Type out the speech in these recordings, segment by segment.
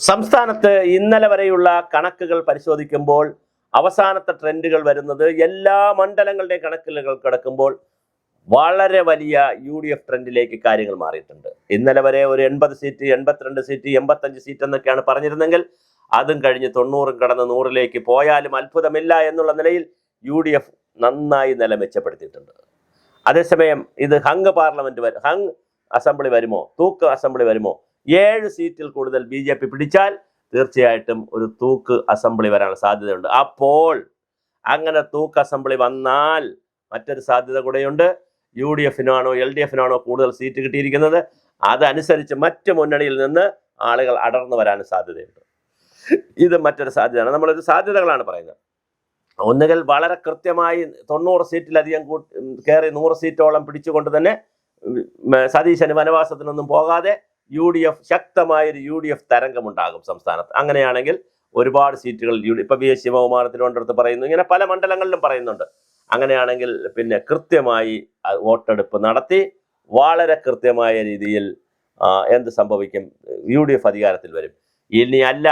സംസ്ഥാനത്ത് ഇന്നലെ വരെയുള്ള കണക്കുകൾ പരിശോധിക്കുമ്പോൾ അവസാനത്തെ ട്രെൻഡുകൾ വരുന്നത് എല്ലാ മണ്ഡലങ്ങളുടെയും കണക്കുകൾ കിടക്കുമ്പോൾ വളരെ വലിയ UDF ട്രെൻഡിലേക്ക് കാര്യങ്ങൾ മാറിയിട്ടുണ്ട്. ഇന്നലെ വരെ ഒരു 80 സീറ്റ്, 82 സീറ്റ്, 85 സീറ്റ് എന്നൊക്കെയാണ് പറഞ്ഞിരുന്നെങ്കിൽ അതും കഴിഞ്ഞ് 90 കടന്ന് 100ലേക്ക് പോയാലും അത്ഭുതമില്ല എന്നുള്ള നിലയിൽ UDF നന്നായി നില മെച്ചപ്പെടുത്തിയിട്ടുണ്ട്. അതേസമയം ഇത് ഹങ് അസംബ്ലി വരുമോ, തൂക്ക് അസംബ്ലി വരുമോ? 7 സീറ്റിൽ കൂടുതൽ BJP പിടിച്ചാൽ തീർച്ചയായിട്ടും ഒരു തൂക്ക് അസംബ്ലി വരാനുള്ള സാധ്യതയുണ്ട്. അപ്പോൾ അങ്ങനെ തൂക്ക് അസംബ്ലി വന്നാൽ മറ്റൊരു സാധ്യത കൂടെയുണ്ട്. UDF-നാണോ LDF-നാണോ കൂടുതൽ സീറ്റ് കിട്ടിയിരിക്കുന്നത്, അതനുസരിച്ച് മറ്റ് മുന്നണിയിൽ നിന്ന് ആളുകൾ അടർന്നു വരാനും സാധ്യതയുണ്ട്. ഇത് മറ്റൊരു സാധ്യതയാണ്. നമ്മളൊരു സാധ്യതകളാണ് പറയുന്നത്. ഒന്നുകിൽ വളരെ കൃത്യമായി 90 സീറ്റിലധികം കയറി 100 സീറ്റോളം പിടിച്ചുകൊണ്ട് തന്നെ സതീശന് വനവാസത്തിനൊന്നും പോകാതെ ശക്തമായൊരു UDF തരംഗമുണ്ടാകും സംസ്ഥാനത്ത്. അങ്ങനെയാണെങ്കിൽ ഒരുപാട് സീറ്റുകൾ ഇപ്പൊ VS ശിവകുമാർ തിരുവനന്തപുരത്ത് പറയുന്നു, ഇങ്ങനെ പല മണ്ഡലങ്ങളിലും പറയുന്നുണ്ട്. അങ്ങനെയാണെങ്കിൽ പിന്നെ കൃത്യമായി വോട്ടെടുപ്പ് നടത്തി വളരെ കൃത്യമായ രീതിയിൽ എന്ത് സംഭവിക്കും? UDF അധികാരത്തിൽ വരും. ഇനി അല്ല,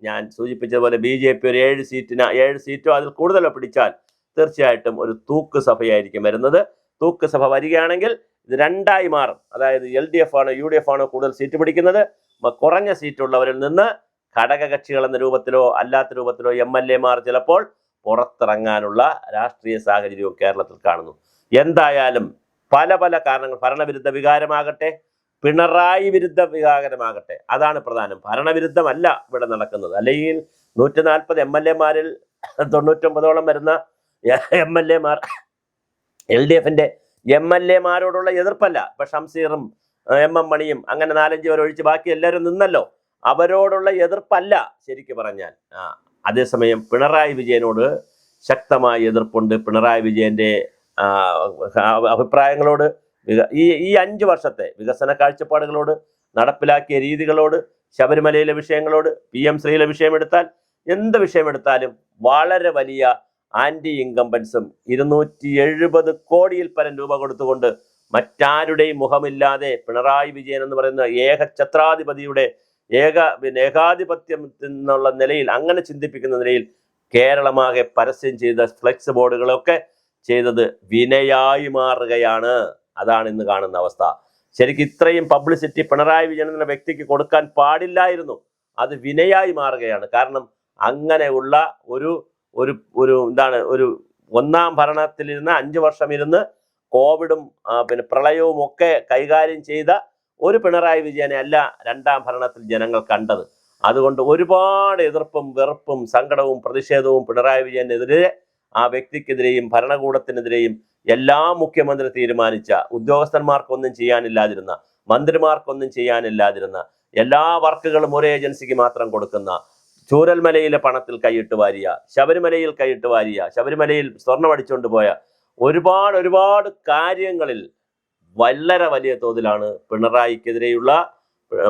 ഞാൻ സൂചിപ്പിച്ചതുപോലെ BJP ഒരു 7 സീറ്റോ അതിൽ കൂടുതലോ പിടിച്ചാൽ തീർച്ചയായിട്ടും ഒരു തൂക്ക് സഭയായിരിക്കും വരുന്നത്. തൂക്ക് സഭ വരികയാണെങ്കിൽ ഇത് രണ്ടായി മാറും. അതായത് LDF ആണോ UDF ആണോ കൂടുതൽ സീറ്റ് പിടിക്കുന്നത്, കുറഞ്ഞ സീറ്റുള്ളവരിൽ നിന്ന് ഘടകകക്ഷികൾ എന്ന രൂപത്തിലോ അല്ലാത്ത രൂപത്തിലോ MLA-മാർ ചിലപ്പോൾ പുറത്തിറങ്ങാനുള്ള രാഷ്ട്രീയ സാഹചര്യവും കേരളത്തിൽ കാണുന്നു. എന്തായാലും പല പല കാരണങ്ങൾ, ഭരണവിരുദ്ധ വികാരമാകട്ടെ, പിണറായി വിരുദ്ധ വികാരമാകട്ടെ, അതാണ് പ്രധാനം. ഭരണവിരുദ്ധമല്ല ഇവിടെ നടക്കുന്നത്. അല്ലെങ്കിൽ 140 MLA-മാരിൽ 99ഓളം വരുന്ന MLA-മാർ LDF-ന്റെ MLA-മാരോടുള്ള എതിർപ്പല്ല. ഇപ്പൊ ഷംസീറും MM മണിയും അങ്ങനെ 4-5 പേർ ഒഴിച്ച് ബാക്കി എല്ലാവരും നിന്നല്ലോ. അവരോടുള്ള എതിർപ്പല്ല ശരിക്കും പറഞ്ഞാൽ. അതേസമയം പിണറായി വിജയനോട് ശക്തമായ എതിർപ്പുണ്ട്. പിണറായി വിജയന്റെ അഭിപ്രായങ്ങളോട്, ഈ 5 വർഷത്തെ വികസന കാഴ്ചപ്പാടുകളോട്, നടപ്പിലാക്കിയ രീതികളോട്, ശബരിമലയിലെ വിഷയങ്ങളോട്, PM ശ്രീയിലെ വിഷയമെടുത്താൽ, എന്ത് വിഷയമെടുത്താലും വളരെ വലിയ ആന്റി ഇൻകംബൻസും 270 കോടിയിൽ പരം രൂപ കൊടുത്തുകൊണ്ട് മറ്റാരുടെയും മുഖമില്ലാതെ പിണറായി വിജയൻ എന്ന് പറയുന്ന ഏകഛത്രാധിപതിയുടെ ഏകാധിപത്യം എന്നുള്ള നിലയിൽ, അങ്ങനെ ചിന്തിപ്പിക്കുന്ന നിലയിൽ കേരളമാകെ പരസ്യം ചെയ്ത ഫ്ലെക്സ് ബോർഡുകളൊക്കെ ചെയ്തത് വിനയായി മാറുകയാണ്. അതാണ് ഇന്ന് കാണുന്ന അവസ്ഥ. ശരിക്കും ഇത്രയും പബ്ലിസിറ്റി പിണറായി വിജയൻ എന്ന വ്യക്തിക്ക് കൊടുക്കാൻ പാടില്ലായിരുന്നു. അത് വിനയായി മാറുകയാണ്. കാരണം അങ്ങനെയുള്ള ഒരു ഒന്നാം ഭരണത്തിലിരുന്ന് 5 വർഷം ഇരുന്ന് കോവിഡും പിന്നെ പ്രളയവും ഒക്കെ കൈകാര്യം ചെയ്ത ഒരു പിണറായി വിജയനെ അല്ല രണ്ടാം ഭരണത്തിൽ ജനങ്ങൾ കണ്ടത്. അതുകൊണ്ട് ഒരുപാട് എതിർപ്പും വെറുപ്പും സങ്കടവും പ്രതിഷേധവും പിണറായി വിജയനെതിരെ, ആ വ്യക്തിക്കെതിരെയും ഭരണകൂടത്തിനെതിരെയും എല്ലാ മുഖ്യമന്ത്രി തീരുമാനിച്ച, ഉദ്യോഗസ്ഥന്മാർക്കൊന്നും ചെയ്യാനില്ലാതിരുന്ന, മന്ത്രിമാർക്കൊന്നും ചെയ്യാനില്ലാതിരുന്ന, എല്ലാ വർക്കുകളും ഒരു ഏജൻസിക്ക് മാത്രം കൊടുക്കുന്ന, ചൂരൽമലയിലെ പണത്തിൽ കൈയിട്ട് വാരിയ, ശബരിമലയിൽ കൈയിട്ട് വാരിയ, ശബരിമലയിൽ സ്വർണം അടിച്ചുകൊണ്ട് പോയ ഒരുപാട് കാര്യങ്ങളിൽ വളരെ വലിയ തോതിലാണ് പിണറായിക്കെതിരെയുള്ള,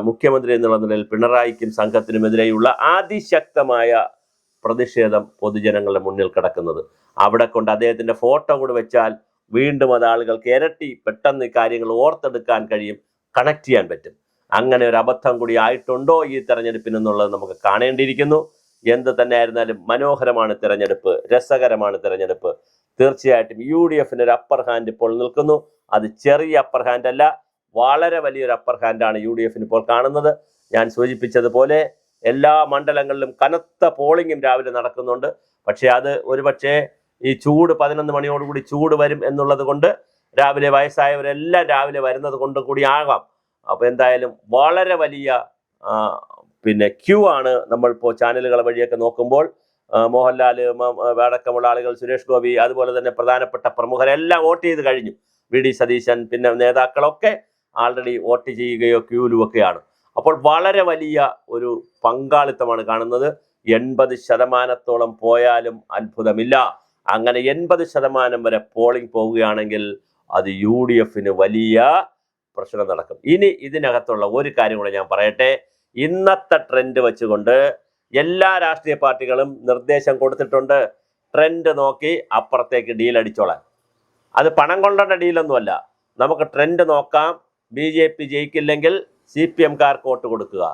മുഖ്യമന്ത്രി എന്നുള്ള നിലയിൽ പിണറായിക്കും സംഘത്തിനുമെതിരെയുള്ള അതിശക്തമായ പ്രതിഷേധം പൊതുജനങ്ങളുടെ മുന്നിൽ കിടക്കുന്നത്. അവിടെ കൊണ്ട് അദ്ദേഹത്തിന്റെ ഫോട്ടോ കൂടി വെച്ചാൽ വീണ്ടും അത് ആളുകൾക്ക് ഇരട്ടി പെട്ടെന്ന് കാര്യങ്ങൾ ഓർത്തെടുക്കാൻ കഴിയും, കണക്ട് ചെയ്യാൻ പറ്റും. അങ്ങനെ ഒരു അബദ്ധം കൂടി ആയിട്ടുണ്ടോ ഈ തെരഞ്ഞെടുപ്പിനെന്നുള്ളത് നമുക്ക് കാണേണ്ടിയിരിക്കുന്നു. എന്ത് തന്നെ ആയിരുന്നാലും മനോഹരമാണ് തിരഞ്ഞെടുപ്പ്, രസകരമാണ് തിരഞ്ഞെടുപ്പ്. തീർച്ചയായിട്ടും UDF-ന് ഒരു അപ്പർ ഹാൻഡ് ഇപ്പോൾ നിൽക്കുന്നു. അത് ചെറിയ അപ്പർ ഹാൻഡ് അല്ല, വളരെ വലിയൊരു അപ്പർ ഹാൻഡാണ് UDF-ന് ഇപ്പോൾ കാണുന്നത്. ഞാൻ സൂചിപ്പിച്ചതുപോലെ എല്ലാ മണ്ഡലങ്ങളിലും കനത്ത പോളിംഗും രാവിലെ നടക്കുന്നുണ്ട്. പക്ഷേ അത് ഒരുപക്ഷെ ഈ ചൂട് 11 മണിയോടുകൂടി ചൂട് വരും എന്നുള്ളത് കൊണ്ട്, രാവിലെ വയസ്സായവരെല്ലാം രാവിലെ വരുന്നത് കൊണ്ട് കൂടി ആകാം. അപ്പോൾ എന്തായാലും വളരെ വലിയ ക്യൂ ആണ്. നമ്മളിപ്പോൾ ചാനലുകൾ വഴിയൊക്കെ നോക്കുമ്പോൾ മോഹൻലാൽ അടക്കമുള്ള ആളുകൾ, സുരേഷ് ഗോപി, അതുപോലെ തന്നെ പ്രധാനപ്പെട്ട പ്രമുഖരെല്ലാം വോട്ട് ചെയ്ത് കഴിഞ്ഞു. VD സതീശൻ, പിന്നെ നേതാക്കളൊക്കെ ആൾറെഡി വോട്ട് ചെയ്യുകയോ ക്യൂലുമൊക്കെയാണ്. അപ്പോൾ വളരെ വലിയ ഒരു പങ്കാളിത്തമാണ് കാണുന്നത്. 80% പോയാലും അത്ഭുതമില്ല. അങ്ങനെ 80% വരെ പോളിംഗ് പോവുകയാണെങ്കിൽ അത് UDF-ന് വലിയ പ്രശ്നം നടക്കും. ഇനി ഇതിനകത്തുള്ള ഒരു കാര്യം കൂടെ ഞാൻ പറയട്ടെ. ഇന്നത്തെ ട്രെൻഡ് വെച്ചുകൊണ്ട് എല്ലാ രാഷ്ട്രീയ പാർട്ടികളും നിർദ്ദേശം കൊടുത്തിട്ടുണ്ട്, ട്രെൻഡ് നോക്കി അപ്പുറത്തേക്ക് ഡീൽ അടിച്ചോളാൻ. അത് പണം കൊണ്ടുള്ള ഡീലൊന്നുമല്ല. നമുക്ക് ട്രെൻഡ് നോക്കാം. BJP ജയിക്കില്ലെങ്കിൽ CPM-കാർക്ക് വോട്ട് കൊടുക്കുക,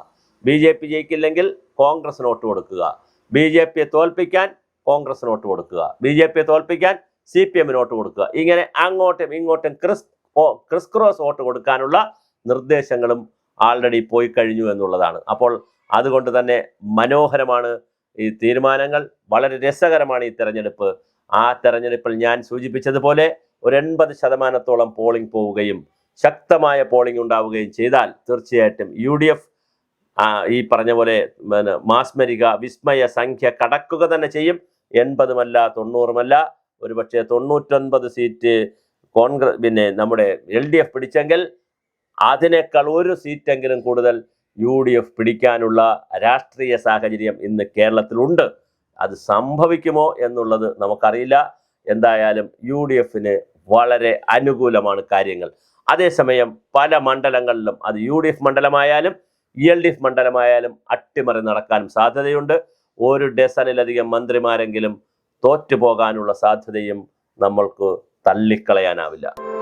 BJP ജയിക്കില്ലെങ്കിൽ കോൺഗ്രസിന് വോട്ട് കൊടുക്കുക, BJP തോൽപ്പിക്കാൻ കോൺഗ്രസിന് വോട്ട് കൊടുക്കുക, BJP തോൽപ്പിക്കാൻ CPM വോട്ട് കൊടുക്കുക. ഇങ്ങനെ അങ്ങോട്ടും ഇങ്ങോട്ടും ക്രിസ് ക്രോസ് വോട്ട് കൊടുക്കാനുള്ള നിർദ്ദേശങ്ങളും ആൾറെഡി പോയി കഴിഞ്ഞു എന്നുള്ളതാണ്. അപ്പോൾ അതുകൊണ്ട് തന്നെ മനോഹരമാണ് ഈ തീരുമാനങ്ങൾ, വളരെ രസകരമാണ് ഈ തെരഞ്ഞെടുപ്പ്. ആ തെരഞ്ഞെടുപ്പിൽ ഞാൻ സൂചിപ്പിച്ചതുപോലെ ഒരു 80% പോളിംഗ് പോവുകയും ശക്തമായ പോളിംഗ് ഉണ്ടാവുകയും ചെയ്താൽ തീർച്ചയായിട്ടും UDF ഈ പറഞ്ഞ പോലെ മാസ്മരിക വിസ്മയ സംഖ്യ കടക്കുക തന്നെ ചെയ്യും. 80-മല്ല 90-മല്ല, ഒരുപക്ഷെ 99 സീറ്റ് കോൺഗ്രസ് നമ്മുടെ LDF പിടിച്ചെങ്കിൽ അതിനേക്കാൾ ഒരു സീറ്റെങ്കിലും കൂടുതൽ UDF പിടിക്കാനുള്ള രാഷ്ട്രീയ സാഹചര്യം ഇന്ന് കേരളത്തിലുണ്ട്. അത് സംഭവിക്കുമോ എന്നുള്ളത് നമുക്കറിയില്ല. എന്തായാലും UDFന് വളരെ അനുകൂലമാണ് കാര്യങ്ങൾ. അതേസമയം പല മണ്ഡലങ്ങളിലും, അത് UDF മണ്ഡലമായാലും LDF മണ്ഡലമായാലും അട്ടിമറി നടക്കാനും സാധ്യതയുണ്ട്. ഒരു ഡസനിലധികം മന്ത്രിമാരെങ്കിലും തോറ്റുപോകാനുള്ള സാധ്യതയും നമ്മൾക്ക് തള്ളിക്കളയാനാവില്ല.